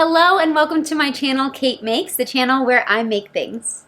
Hello and welcome to my channel, CaitMakes, the channel where I make things.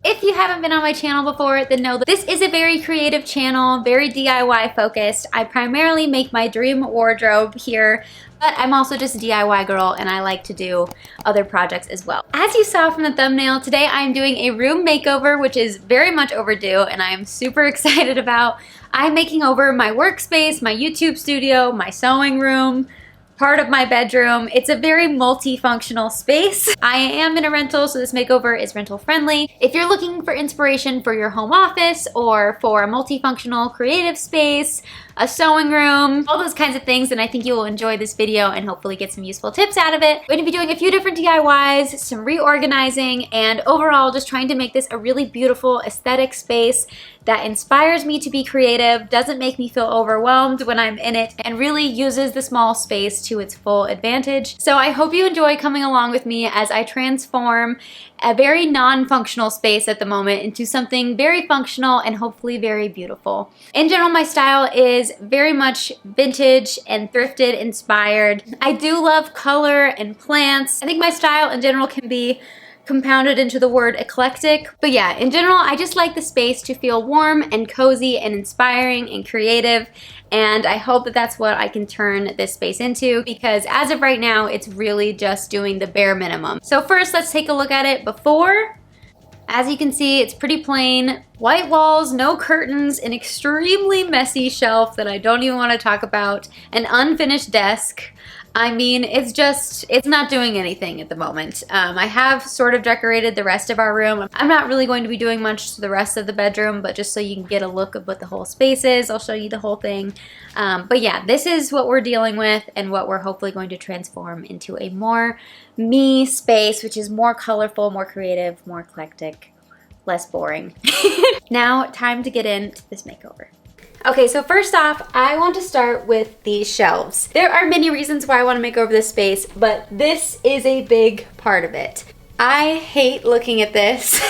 If you haven't been on my channel before, then know that this is a very creative channel, very DIY focused. I primarily make my dream wardrobe here, but I'm also just a DIY girl and I like to do other projects as well. As you saw from the thumbnail, today I'm doing a room makeover, which is very much overdue and I am super excited about. I'm making over my workspace, my YouTube studio, my sewing room, part of my bedroom. It's a very multifunctional space. I am in a rental, so this makeover is rental friendly. If you're looking for inspiration for your home office or for a multifunctional creative space, a sewing room, all those kinds of things, then I think you will enjoy this video and hopefully get some useful tips out of it. I'm going to be doing a few different DIYs, some reorganizing, and overall just trying to make this a really beautiful aesthetic space that inspires me to be creative, doesn't make me feel overwhelmed when I'm in it, and really uses the small space to its full advantage. So I hope you enjoy coming along with me as I transform a very non-functional space at the moment into something very functional and hopefully very beautiful. In general, my style is very much vintage and thrifted inspired. I do love color and plants. I think my style in general can be compounded into the word eclectic. But yeah, in general, I just like the space to feel warm and cozy and inspiring and creative. And I hope that that's what I can turn this space into, because as of right now, it's really just doing the bare minimum. So first, let's take a look at it before. As you can see, it's pretty plain. White walls, no curtains, an extremely messy shelf that I don't even want to talk about, an unfinished desk. I mean, it's not doing anything at the moment. I have sort of decorated the rest of our room. I'm not really going to be doing much to the rest of the bedroom, but just so you can get a look of what the whole space is, I'll show you the whole thing. But yeah, this is what we're dealing with and what we're hopefully going to transform into a more me space, which is more colorful, more creative, more eclectic, less boring. Now, time to get into this makeover. Okay, so first off, I want to start with these shelves. There are many reasons why I want to make over this space, but this is a big part of it. I hate looking at this.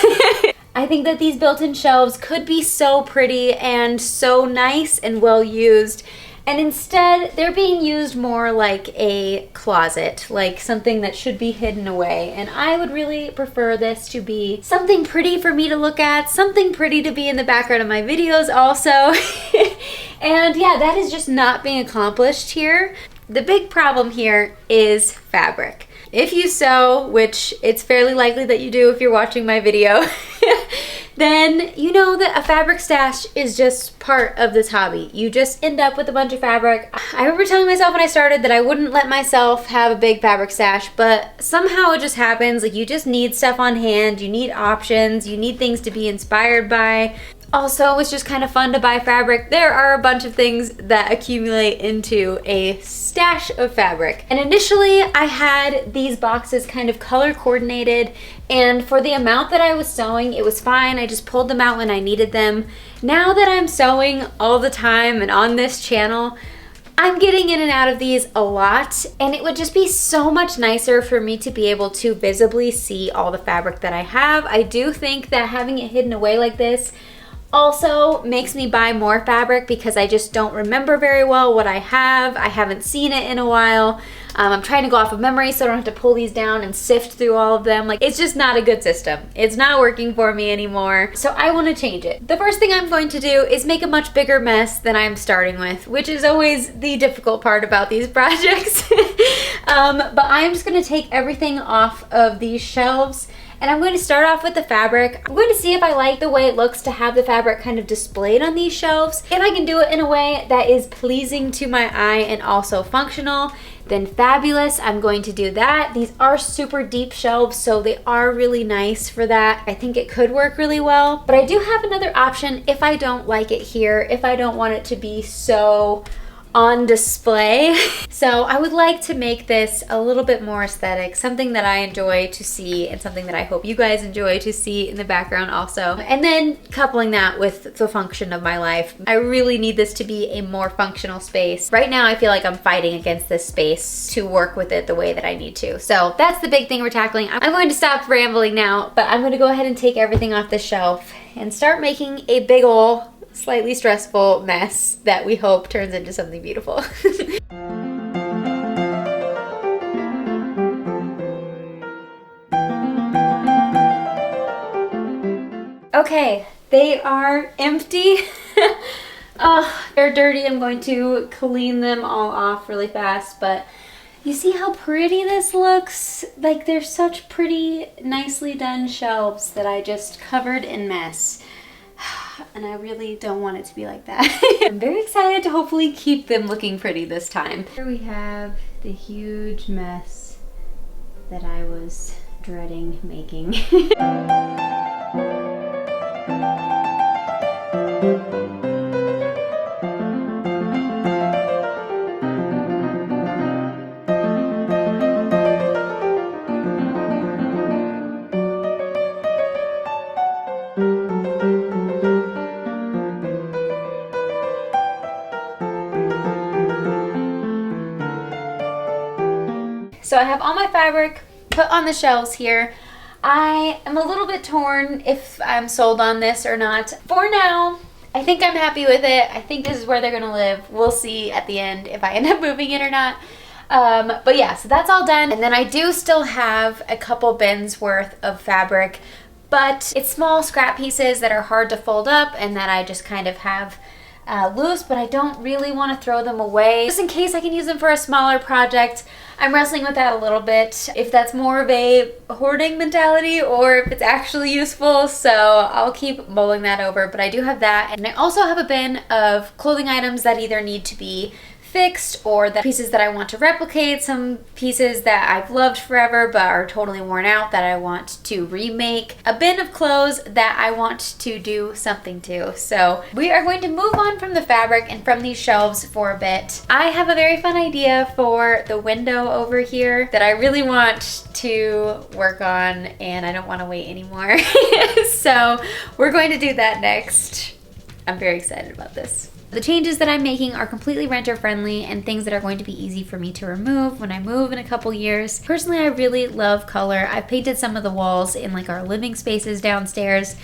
I think that these built-in shelves could be so pretty and so nice and well used, and instead they're being used more like a closet, like something that should be hidden away. And I would really prefer this to be something pretty for me to look at, something pretty to be in the background of my videos also. And yeah, that is just not being accomplished here. The big problem here is fabric. If you sew, which it's fairly likely that you do if you're watching my video, then you know that a fabric stash is just part of this hobby. You just end up with a bunch of fabric. I remember telling myself when I started that I wouldn't let myself have a big fabric stash, but somehow it just happens. Like, you just need stuff on hand, you need options, you need things to be inspired by. Also, it's just kind of fun to buy fabric. There are a bunch of things that accumulate into a stash of fabric. And initially, I had these boxes kind of color coordinated, and for the amount that I was sewing, it was fine. I just pulled them out when I needed them. Now that I'm sewing all the time and on this channel, I'm getting in and out of these a lot, and it would just be so much nicer for me to be able to visibly see all the fabric that I have. I do think that having it hidden away like this also makes me buy more fabric because I just don't remember very well what I have. I haven't seen it in a while. I'm trying to go off of memory so I don't have to pull these down and sift through all of them. Like, it's just not a good system. It's not working for me anymore. So I want to change it. The first thing I'm going to do is make a much bigger mess than I'm starting with, which is always the difficult part about these projects. But I'm just going to take everything off of these shelves. And I'm going to start off with the fabric. I'm going to see if I like the way it looks to have the fabric kind of displayed on these shelves. If I can do it in a way that is pleasing to my eye and also functional, then fabulous. I'm going to do that. These are super deep shelves, so they are really nice for that. I think it could work really well. But I do have another option if I don't like it here, if I don't want it to be so on display. So I would like to make this a little bit more aesthetic, something that I enjoy to see and something that I hope you guys enjoy to see in the background also. And then coupling that with the function of my life. I really need this to be a more functional space. Right now I feel like I'm fighting against this space to work with it the way that I need to. So that's the big thing we're tackling. I'm going to stop rambling now, but I'm going to go ahead and take everything off the shelf and start making a big ol' slightly stressful mess that we hope turns into something beautiful. Okay, they are empty. Oh, they're dirty. I'm going to clean them all off really fast, but you see how pretty this looks? Like, they're such pretty, nicely done shelves that I just covered in mess. And I really don't want it to be like that. I'm very excited to hopefully keep them looking pretty this time. Here we have the huge mess that I was dreading making. So I have all my fabric put on the shelves here. I am a little bit torn if I'm sold on this or not. For now, I think I'm happy with it. I think this is where they're gonna live. We'll see at the end if I end up moving it or not. But yeah, so that's all done. And then I do still have a couple bins worth of fabric, but it's small scrap pieces that are hard to fold up and that I just kind of have loose, but I don't really want to throw them away. Just in case I can use them for a smaller project. I'm wrestling with that a little bit, if that's more of a hoarding mentality or if it's actually useful, so I'll keep mulling that over, but I do have that. And I also have a bin of clothing items that either need to be fixed or the pieces that I want to replicate, some pieces that I've loved forever but are totally worn out that I want to remake, a bin of clothes that I want to do something to. So we are going to move on from the fabric and from these shelves for a bit. I have a very fun idea for the window over here that I really want to work on, and I don't want to wait anymore. So we're going to do that next. I'm very excited about this. The changes that I'm making are completely renter friendly and things that are going to be easy for me to remove when I move in a couple years. Personally, I really love color. I've painted some of the walls in like our living spaces downstairs,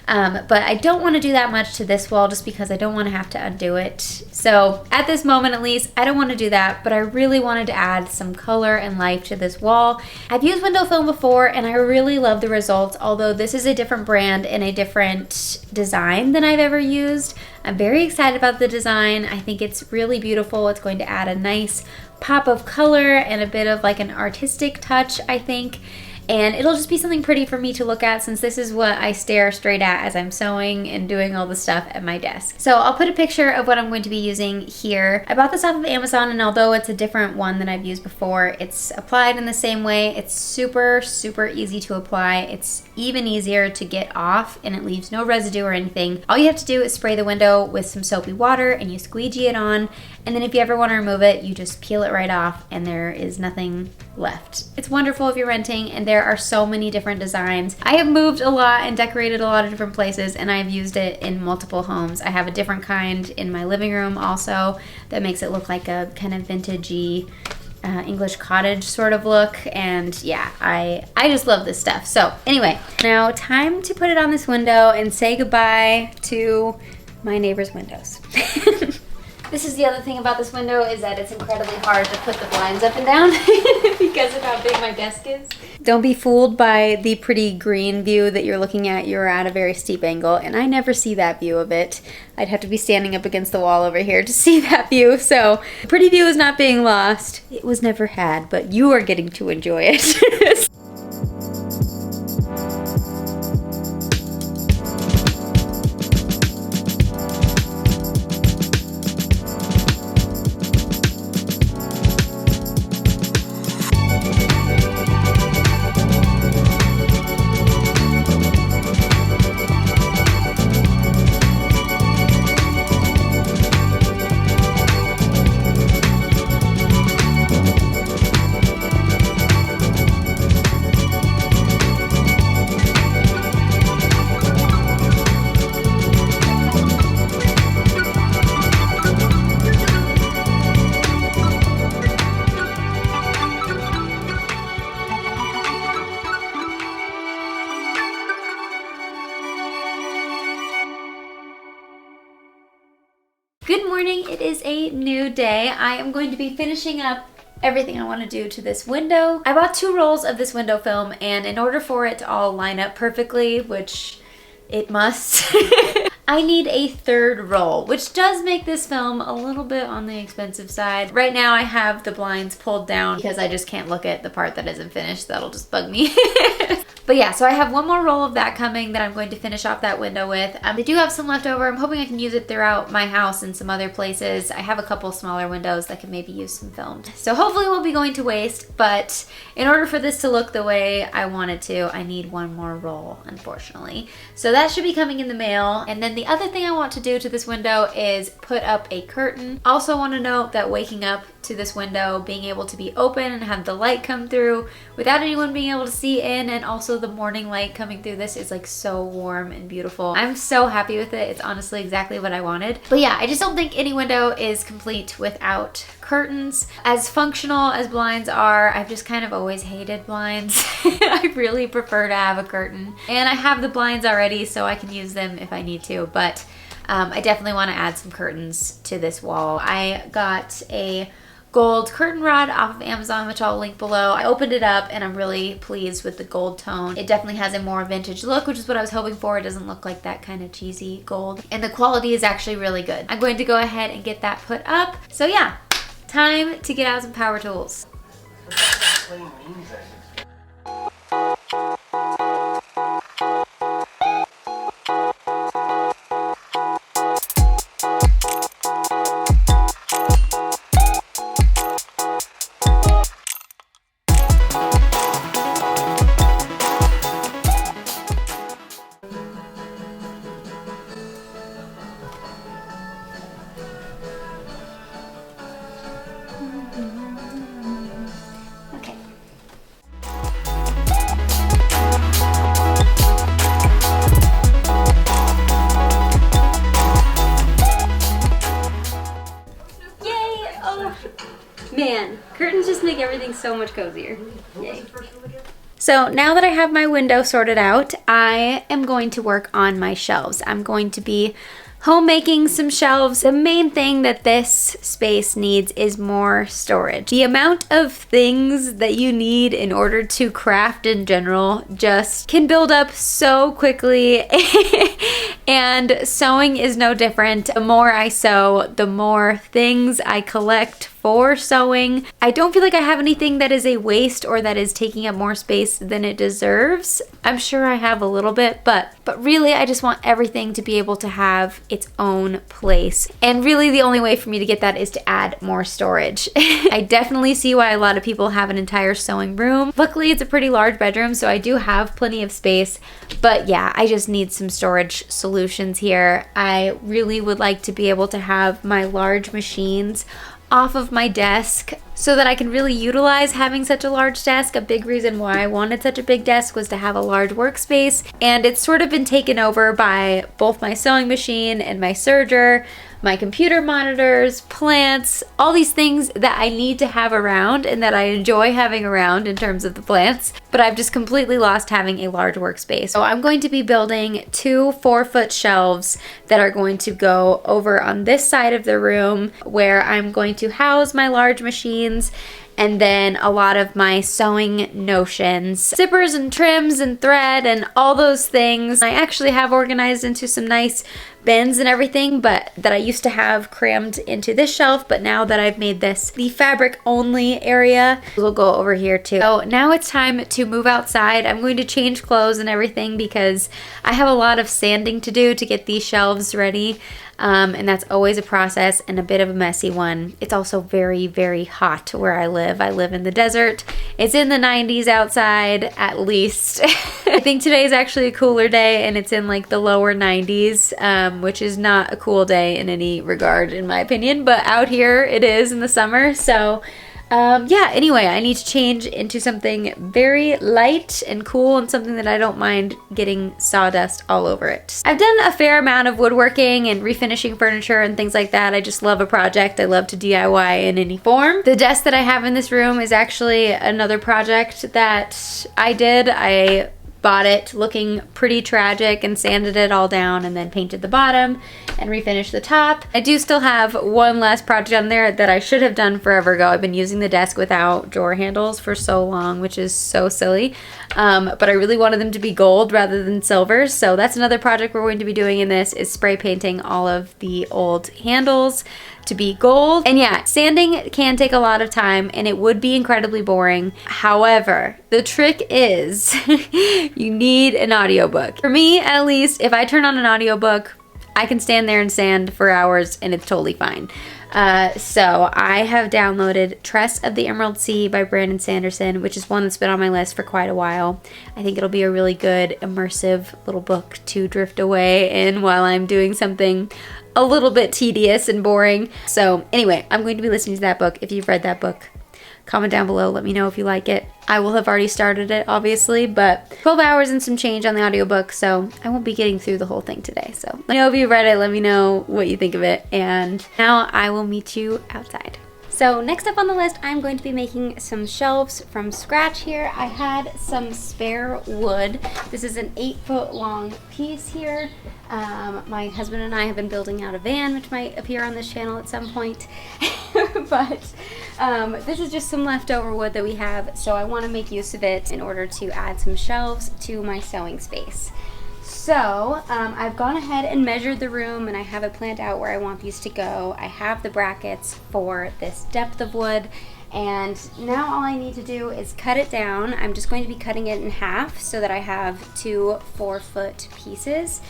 but I don't want to do that much to this wall just because I don't want to have to undo it. So at this moment at least, I don't want to do that, but I really wanted to add some color and life to this wall. I've used window film before and I really love the results, although this is a different brand and a different design than I've ever used. I'm very excited about the design. I think it's really beautiful. It's going to add a nice pop of color and a bit of like an artistic touch, I think. And it'll just be something pretty for me to look at since this is what I stare straight at as I'm sewing and doing all the stuff at my desk. So I'll put a picture of what I'm going to be using here. I bought this off of Amazon, and although it's a different one than I've used before, it's applied in the same way. It's super, super easy to apply. It's even easier to get off and it leaves no residue or anything. All you have to do is spray the window with some soapy water and you squeegee it on. And then if you ever want to remove it, you just peel it right off and there is nothing left. It's wonderful if you're renting, and there are so many different designs. I have moved a lot and decorated a lot of different places, and I've used it in multiple homes. I have a different kind in my living room also that makes it look like a kind of vintagey English cottage sort of look, and yeah, I just love this stuff. So anyway, now time to put it on this window and say goodbye to my neighbor's windows. This is the other thing about this window, is that it's incredibly hard to put the blinds up and down because of how big my desk is. Don't be fooled by the pretty green view that you're looking at. You're at a very steep angle, and I never see that view of it. I'd have to be standing up against the wall over here to see that view. So the pretty view is not being lost. It was never had, but you are getting to enjoy it. a new day. I am going to be finishing up everything I want to do to this window. I bought 2 rolls of this window film, and in order for it to all line up perfectly, which it must, I need a 3rd roll, which does make this film a little bit on the expensive side. Right now I have the blinds pulled down because I just can't look at the part that isn't finished. That'll just bug me. But yeah, so I have 1 more roll of that coming that I'm going to finish off that window with. I do have some left over. I'm hoping I can use it throughout my house and some other places. I have a couple smaller windows that can maybe use some film. So hopefully it won't be going to waste, but in order for this to look the way I want it to, I need 1 more roll, unfortunately. So that should be coming in the mail. And then the other thing I want to do to this window is put up a curtain. Also want to note that waking up to this window, being able to be open and have the light come through without anyone being able to see in, and also the morning light coming through this is like so warm and beautiful. I'm so happy with it. It's honestly exactly what I wanted. But yeah, I just don't think any window is complete without curtains. As functional as blinds are, I've just kind of always hated blinds. I really prefer to have a curtain. And I have the blinds already, so I can use them if I need to, but I definitely want to add some curtains to this wall. I got a gold curtain rod off of Amazon, which I'll link below. I opened it up and I'm really pleased with the gold tone. It definitely has a more vintage look, which is what I was hoping for. It doesn't look like that kind of cheesy gold. And the quality is actually really good. I'm going to go ahead and get that put up. So yeah, time to get out some power tools. Man, curtains just make everything so much cozier. Yay. So now that I have my window sorted out, I am going to work on my shelves. I'm going to be homemaking some shelves. The main thing that this space needs is more storage. The amount of things that you need in order to craft in general just can build up so quickly. And sewing is no different. The more I sew, the more things I collect for sewing. I don't feel like I have anything that is a waste or that is taking up more space than it deserves. I'm sure I have a little bit, but really I just want everything to be able to have its own place. And really the only way for me to get that is to add more storage. I definitely see why a lot of people have an entire sewing room. Luckily it's a pretty large bedroom, so I do have plenty of space, but yeah, I just need some storage solutions here. I really would like to be able to have my large machines off of my desk so that I can really utilize having such a large desk. A big reason why I wanted such a big desk was to have a large workspace, and it's sort of been taken over by both my sewing machine and my serger, my computer monitors, plants, all these things that I need to have around and that I enjoy having around in terms of the plants, but I've just completely lost having a large workspace. So I'm going to be building 2 4-foot shelves that are going to go over on this side of the room where I'm going to house my large machines and then a lot of my sewing notions, zippers and trims and thread and all those things. I actually have organized into some nice bins and everything, but that I used to have crammed into this shelf, but now that I've made this the fabric only area, we'll go over here too. So now it's time to move outside. I'm going to change clothes and everything because I have a lot of sanding to do to get these shelves ready. And that's always a process and a bit of a messy one. It's also very, very hot where I live. I live in the desert. It's in the 90s outside, at least. I think today is actually a cooler day and it's in like the lower 90s, which is not a cool day in any regard in my opinion, but out here it is in the summer. So yeah, anyway, I need to change into something very light and cool and something that I don't mind getting sawdust all over it. I've done a fair amount of woodworking and refinishing furniture and things like that. I just love a project. I love to DIY in any form. The desk that I have in this room is actually another project that I did. I bought it looking pretty tragic and sanded it all down and then painted the bottom and refinished the top. I do still have one last project on there that I should have done forever ago. I've been using the desk without drawer handles for so long, which is so silly. But I really wanted them to be gold rather than silver. So that's another project we're going to be doing in this, is spray painting all of the old handles to be gold. And yeah, sanding can take a lot of time and it would be incredibly boring. However, the trick is you need an audiobook. For me, at least, if I turn on an audiobook, I can stand there and sand for hours and it's totally fine. So I have downloaded Tress of the Emerald Sea by Brandon Sanderson, which is one that's been on my list for quite a while. I think it'll be a really good immersive little book to drift away in while I'm doing something a little bit tedious and boring. So anyway, I'm going to be listening to that book. If you've read that book, comment down below, let me know if you like it. I will have already started it, obviously, but 12 hours and some change on the audiobook, so I won't be getting through the whole thing today. So let me know if you read it, let me know what you think of it, and now I will meet you outside. So next up on the list, I'm going to be making some shelves from scratch here. I had some spare wood. This is an 8-foot long piece here. My husband and I have been building out a van, which might appear on this channel at some point. But this is just some leftover wood that we have, so I want to make use of it in order to add some shelves to my sewing space. So I've gone ahead and measured the room and I have it planned out where I want these to go. I have the brackets for this depth of wood, and now all I need to do is cut it down. I'm just going to be cutting it in half so that I have 2 4-foot pieces,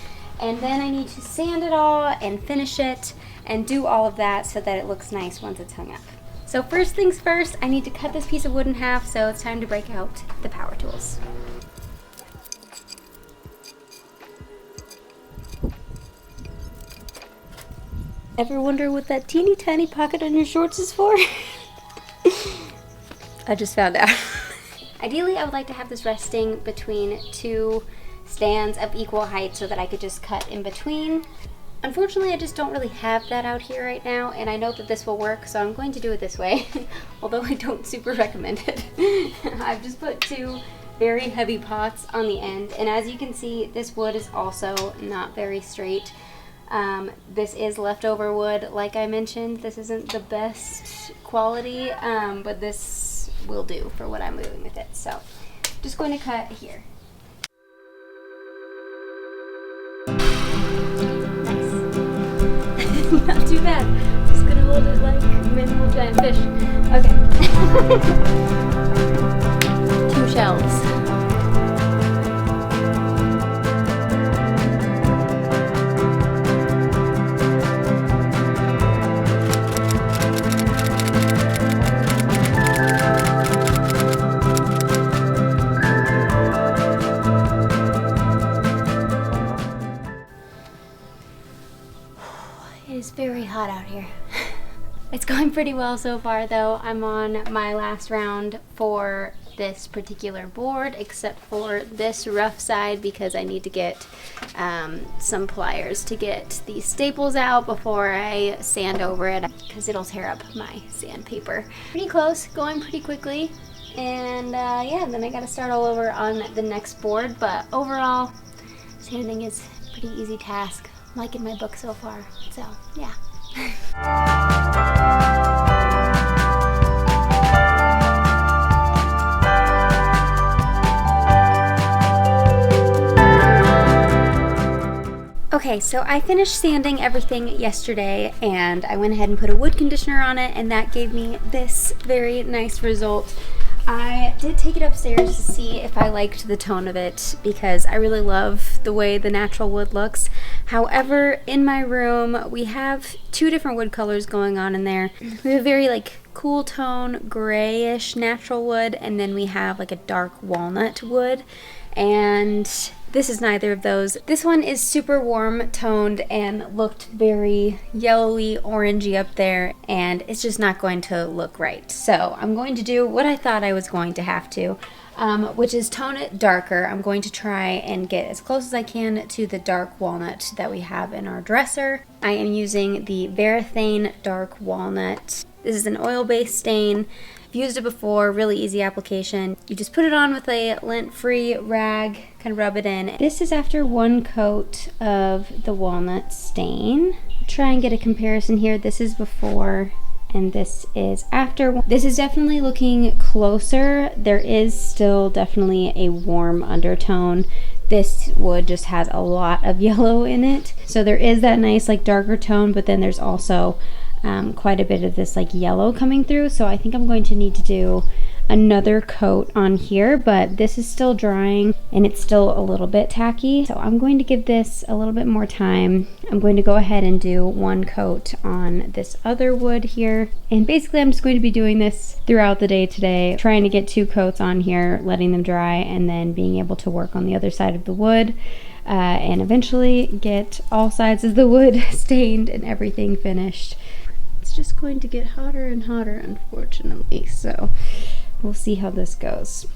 and then I need to sand it all and finish it and do all of that so that it looks nice once it's hung up. So first things first, I need to cut this piece of wood in half, so it's time to break out the power tools. Ever wonder what that teeny tiny pocket on your shorts is for? I just found out. Ideally, I would like to have this resting between 2 stands of equal height so that I could just cut in between. Unfortunately, I just don't really have that out here right now, and I know that this will work, so I'm going to do it this way, although I don't super recommend it. I've just put 2 very heavy pots on the end, and as you can see, this wood is also not very straight. This is leftover wood, like I mentioned. This isn't the best quality, but this will do for what I'm doing with it. So, just going to cut here. Nice. Not too bad. Just gonna hold it like minimal giant fish. Okay. 2 shelves. It is very hot out here. It's going pretty well so far though. I'm on my last round for this particular board, except for this rough side because I need to get some pliers to get these staples out before I sand over it, because it'll tear up my sandpaper. Pretty close, going pretty quickly. And yeah, then I gotta start all over on the next board, but overall, sanding is a pretty easy task. I'm liking my book so far, so yeah. Okay, so I finished sanding everything yesterday and I went ahead and put a wood conditioner on it, and that gave me this very nice result. I did take it upstairs to see if I liked the tone of it because I really love the way the natural wood looks. However, in my room we have 2 different wood colors going on in there. We have a very like cool tone grayish natural wood, and then we have like a dark walnut wood, and this is neither of those. This one is super warm toned and looked very yellowy, orangey up there, and it's just not going to look right. So I'm going to do what I thought I was going to have to, which is tone it darker. I'm going to try and get as close as I can to the dark walnut that we have in our dresser. I am using the Varathane Dark Walnut. This is an oil-based stain. I've used it before, really easy application. You just put it on with a lint-free rag, kind of rub it in. This is after 1 coat of the walnut stain. Try and get a comparison here. This is before and this is after. This is definitely looking closer. There is still definitely a warm undertone. This wood just has a lot of yellow in it. So there is that nice like darker tone, but then there's also quite a bit of this like yellow coming through. So I think I'm going to need to do another coat on here, but this is still drying and it's still a little bit tacky. So I'm going to give this a little bit more time. I'm going to go ahead and do 1 coat on this other wood here. And basically I'm just going to be doing this throughout the day today, trying to get 2 coats on here, letting them dry, and then being able to work on the other side of the wood. And eventually get all sides of the wood stained and everything finished. It's just going to get hotter and hotter, unfortunately. So we'll see how this goes.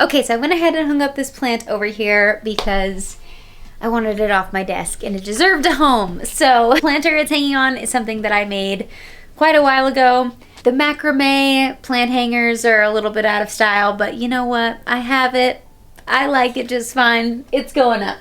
Okay, so I went ahead and hung up this plant over here because I wanted it off my desk and it deserved a home. So the planter it's hanging on is something that I made quite a while ago. The macrame plant hangers are a little bit out of style, but you know what? I have it. I like it just fine. It's going up.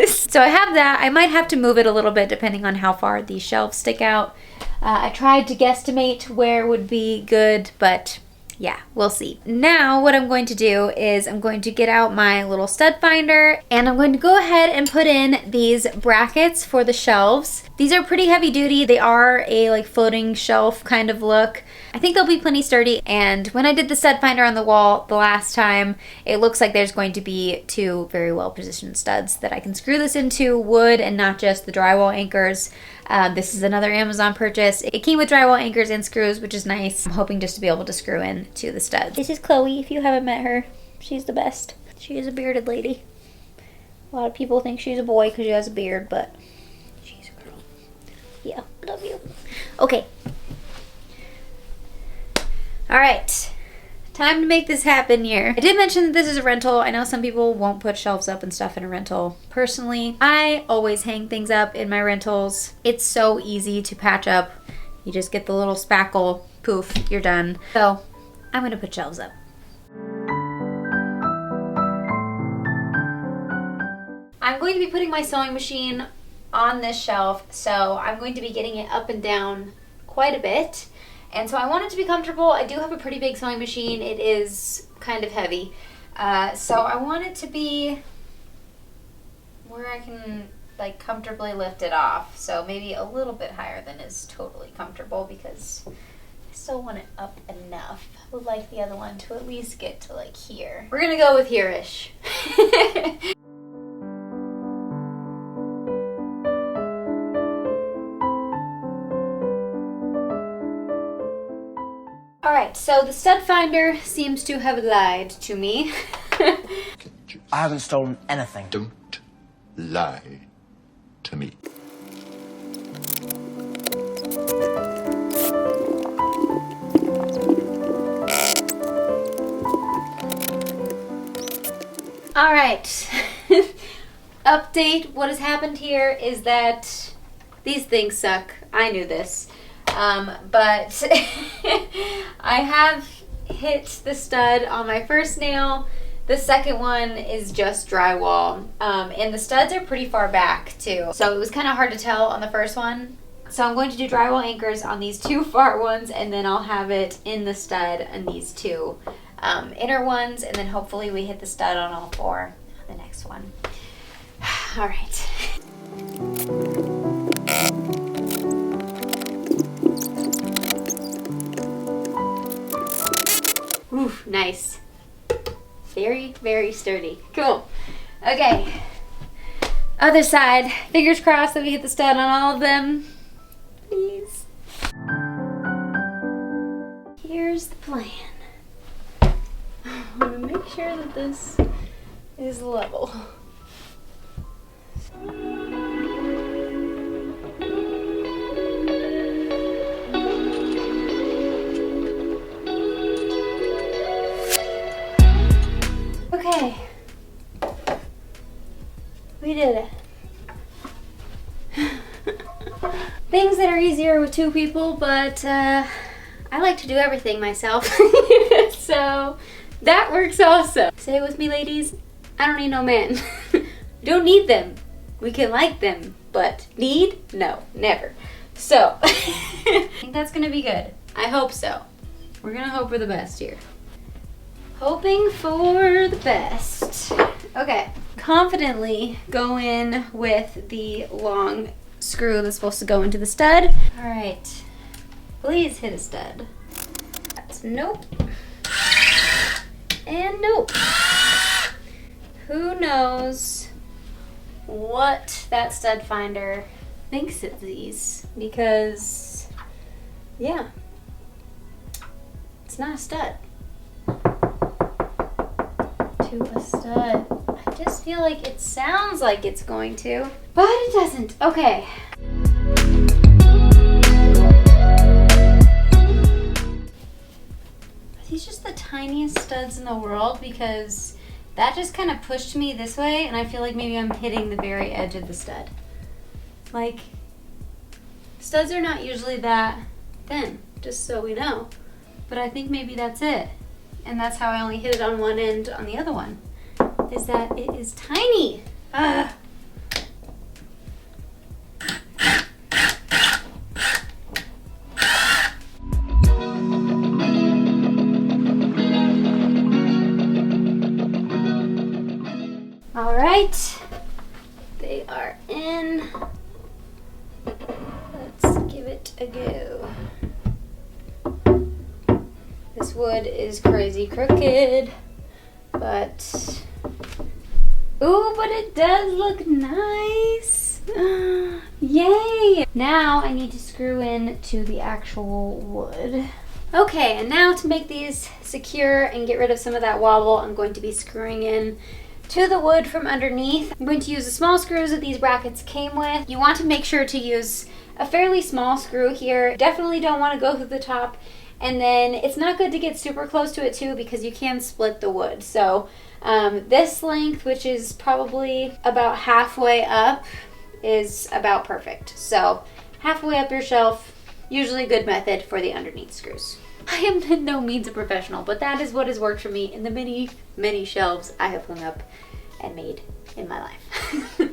So I have that. I might have to move it a little bit depending on how far these shelves stick out. I tried to guesstimate where would be good, but yeah, we'll see. Now what I'm going to do is I'm going to get out my little stud finder and I'm going to go ahead and put in these brackets for the shelves. These are pretty heavy duty. They are a like floating shelf kind of look. I think they'll be plenty sturdy, and when I did the stud finder on the wall the last time, it looks like there's going to be 2 very well positioned studs that I can screw this into wood and not just the drywall anchors. This is another Amazon purchase. It came with drywall anchors and screws, which is nice. I'm hoping just to be able to screw in to the studs. This is Chloe, if you haven't met her. She's the best. She is a bearded lady. A lot of people think she's a boy because she has a beard, but she's a girl. Yeah, love you. Okay. All right. Time to make this happen here. I did mention that this is a rental. I know some people won't put shelves up and stuff in a rental. Personally, I always hang things up in my rentals. It's so easy to patch up. You just get the little spackle, poof, you're done. So I'm gonna put shelves up. I'm going to be putting my sewing machine on this shelf, so I'm going to be getting it up and down quite a bit. And so I want it to be comfortable. I do have a pretty big sewing machine. It is kind of heavy. So I want it to be where I can like comfortably lift it off. So maybe a little bit higher than is totally comfortable because I still want it up enough. I would like the other one to at least get to like here. We're gonna go with here-ish. Alright, so the stud finder seems to have lied to me. I haven't stolen anything. Don't lie to me. Alright. Update, what has happened here is that these things suck. I knew this. But I have hit the stud on my first nail. The second one is just drywall. And the studs are pretty far back too. So it was kind of hard to tell on the first one. So I'm going to do drywall anchors on these 2 far ones, and then I'll have it in the stud and these 2 inner ones, and then hopefully we hit the stud on all 4 on the next one. All right. Ooh, nice. Very, very sturdy. Cool. Okay. Other side. Fingers crossed that we hit the stud on all of them. Please. Here's the plan. I'm gonna make sure that this is level. Okay. We did it. Things that are easier with two people, but I like to do everything myself. So that works also. Say it with me, ladies. I don't need no man. Don't need them. We can like them, but need? No, never. So I think that's gonna be good. I hope so. We're gonna hope for the best here. Hoping for the best. Okay, confidently go in with the long screw that's supposed to go into the stud. All right, please hit a stud. That's nope. And nope. Who knows what that stud finder thinks it's these, because yeah, it's not a stud. To a stud. I just feel like it sounds like it's going to, but it doesn't. Okay. Are these just the tiniest studs in the world? Because that just kind of pushed me this way, and I feel like maybe I'm hitting the very edge of the stud. Like, studs are not usually that thin, just so we know. But I think maybe that's it. And that's how I only hit it on one end on the other one, is that it is tiny. Ugh. All right, they are in. Let's give it a go. This wood is crazy crooked, but ooh, but it does look nice. Yay! Now I need to screw in to the actual wood. Okay, and now to make these secure and get rid of some of that wobble, I'm going to be screwing in to the wood from underneath. I'm going to use the small screws that these brackets came with. You want to make sure to use a fairly small screw here. Definitely don't want to go through the top. And then it's not good to get super close to it too, because you can split the wood. So this length, which is probably about halfway up, is about perfect. So halfway up your shelf, usually a good method for the underneath screws. I am by no means a professional, but that is what has worked for me in the many, many shelves I have hung up and made in my life.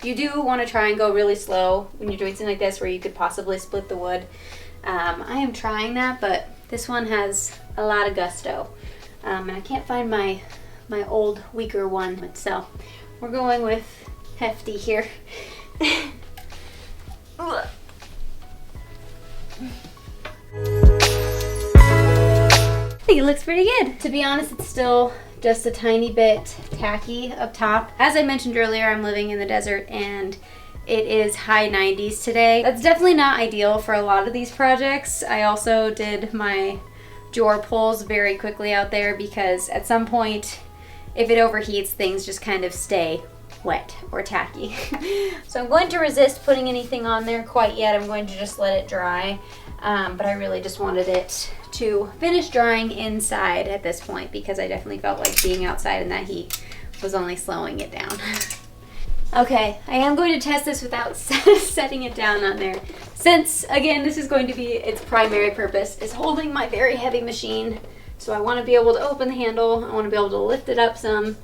You do want to try and go really slow when you're doing something like this, where you could possibly split the wood. I am trying that, but this one has a lot of gusto, and I can't find my old weaker one, so we're going with hefty here. I think it looks pretty good. To be honest, it's still just a tiny bit tacky up top. As I mentioned earlier, I'm living in the desert and it is high 90s today. That's definitely not ideal for a lot of these projects. I also did my drawer pulls very quickly out there, because at some point, if it overheats, things just kind of stay wet or tacky. So I'm going to resist putting anything on there quite yet. I'm going to just let it dry. But I really just wanted it to finish drying inside at this point, because I definitely felt like being outside in that heat was only slowing it down. Okay, I am going to test this without setting it down on there, since, again, this is going to be its primary purpose, is holding my very heavy machine. So I want to be able to open the handle, I want to be able to lift it up some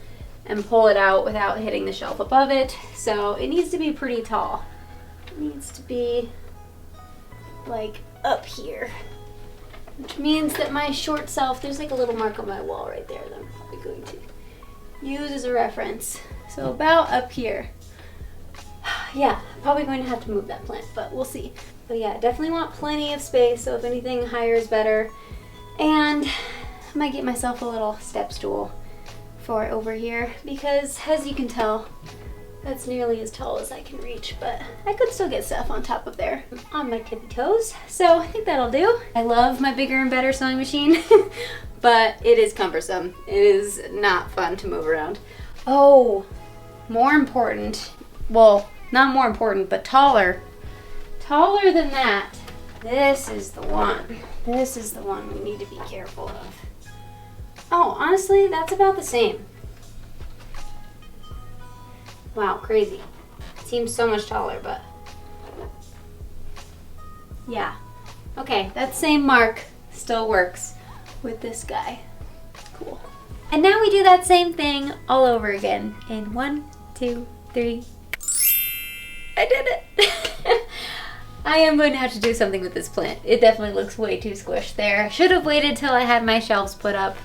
and pull it out without hitting the shelf above it. So it needs to be pretty tall. It needs to be like up here, which means that my short self, there's like a little mark on my wall right there that I'm probably going to use as a reference. So about up here. Yeah, probably going to have to move that plant, but we'll see. But yeah, definitely want plenty of space, so if anything higher is better. And I might get myself a little step stool for over here because, as you can tell, that's nearly as tall as I can reach, but I could still get stuff on top of there on my tippy toes. So I think that'll do. I love my bigger and better sewing machine, but it is cumbersome. It is not fun to move around. Oh, more important, well, not more important, but taller. Taller than that. This is the one. This is the one we need to be careful of. Oh, honestly, that's about the same. Wow, crazy. Seems so much taller, but yeah. Okay, that same mark still works with this guy. Cool. And now we do that same thing all over again in 1, 2, 3. I did it. I am going to have to do something with this plant. It definitely looks way too squished there. I should have waited till I had my shelves put up.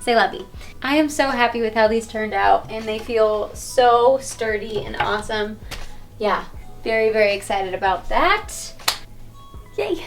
Say lovey. I am so happy with how these turned out, and they feel so sturdy and awesome. Yeah, very, very excited about that. Yay.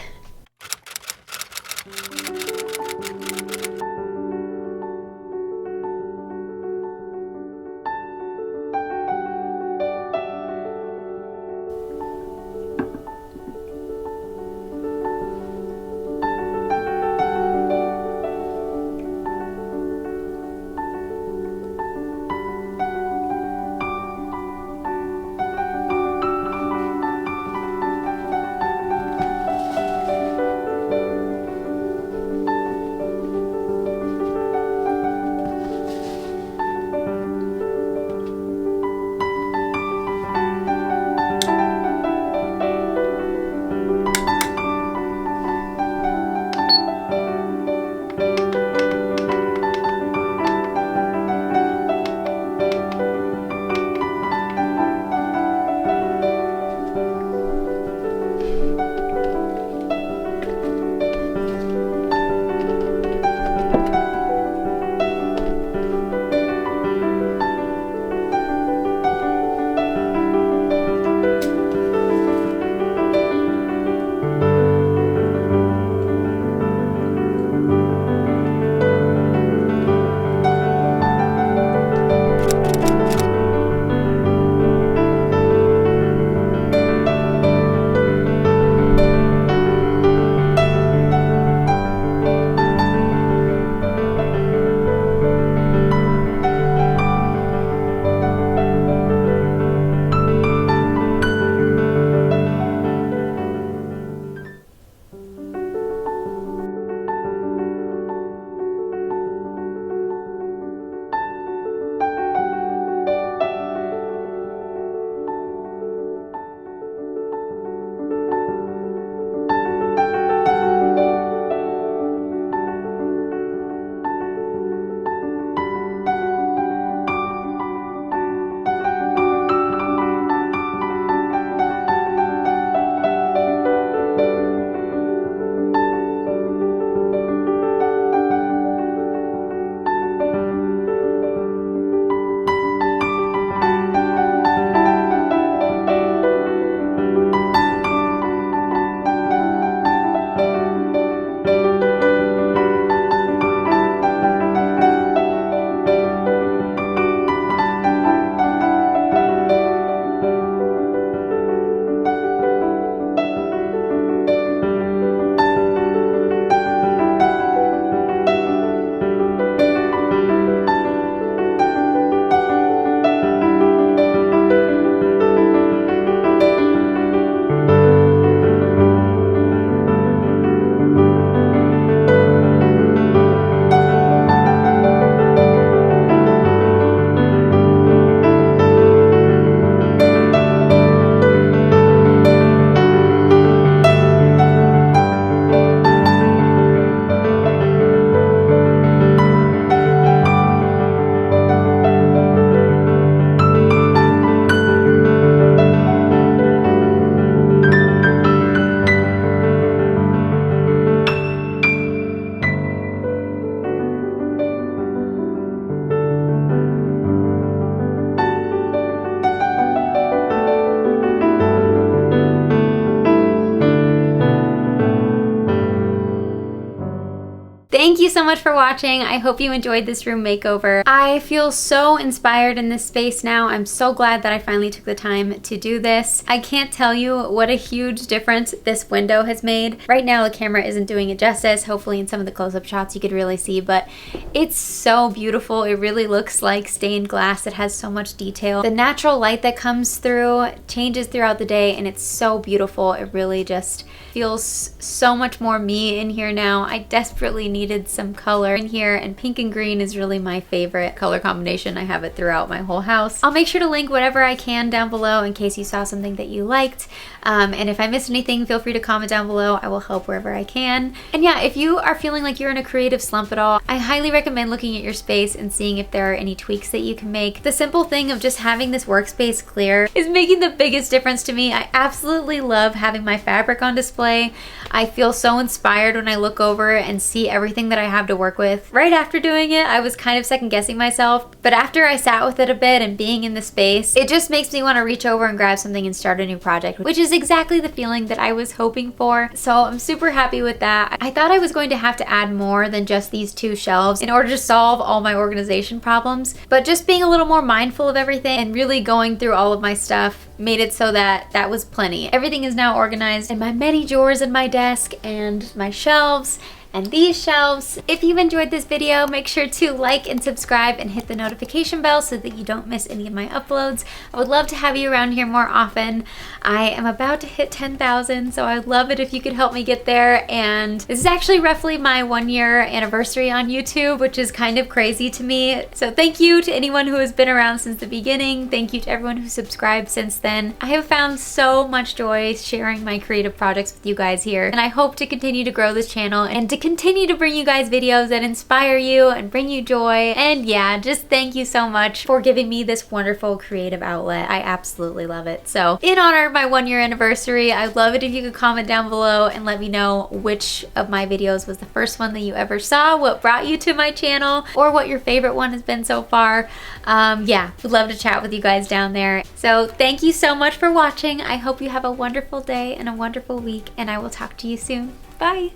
you so much for watching. I hope you enjoyed this room makeover. I feel so inspired in this space now. I'm so glad that I finally took the time to do this. I can't tell you what a huge difference this window has made. Right now the camera isn't doing it justice. Hopefully in some of the close-up shots you could really see, but it's so beautiful. It really looks like stained glass. It has so much detail. The natural light that comes through changes throughout the day, and it's so beautiful. It really just feels so much more me in here now. I desperately needed some color in here, and pink and green is really my favorite color combination. I have it throughout my whole house. I'll make sure to link whatever I can down below in case you saw something that you liked. And if I missed anything, feel free to comment down below. I will help wherever I can. And yeah, if you are feeling like you're in a creative slump at all, I highly recommend looking at your space and seeing if there are any tweaks that you can make. The simple thing of just having this workspace clear is making the biggest difference to me. I absolutely love having my fabric on display. I feel so inspired when I look over and see everything that I have to work with. Right after doing it, I was kind of second guessing myself, but after I sat with it a bit and being in the space, it just makes me want to reach over and grab something and start a new project, which is exactly the feeling that I was hoping for. So I'm super happy with that. I thought I was going to have to add more than just these 2 shelves in order to solve all my organization problems, but just being a little more mindful of everything and really going through all of my stuff made it so that that was plenty. Everything is now organized in my many drawers in my desk and my shelves and these shelves. If you've enjoyed this video, make sure to like and subscribe and hit the notification bell so that you don't miss any of my uploads. I would love to have you around here more often. I am about to hit 10,000, so I would love it if you could help me get there. And this is actually roughly my 1-year anniversary on YouTube, which is kind of crazy to me. So thank you to anyone who has been around since the beginning. Thank you to everyone who subscribed since then. I have found so much joy sharing my creative projects with you guys here, and I hope to continue to grow this channel and to continue to bring you guys videos that inspire you and bring you joy. And yeah, just thank you so much for giving me this wonderful creative outlet. I absolutely love it. So in honor of my 1-year anniversary, I'd love it if you could comment down below and let me know which of my videos was the first one that you ever saw, what brought you to my channel, or what your favorite one has been so far. Yeah, would love to chat with you guys down there. So thank you so much for watching. I hope you have a wonderful day and a wonderful week, and I will talk to you soon. Bye.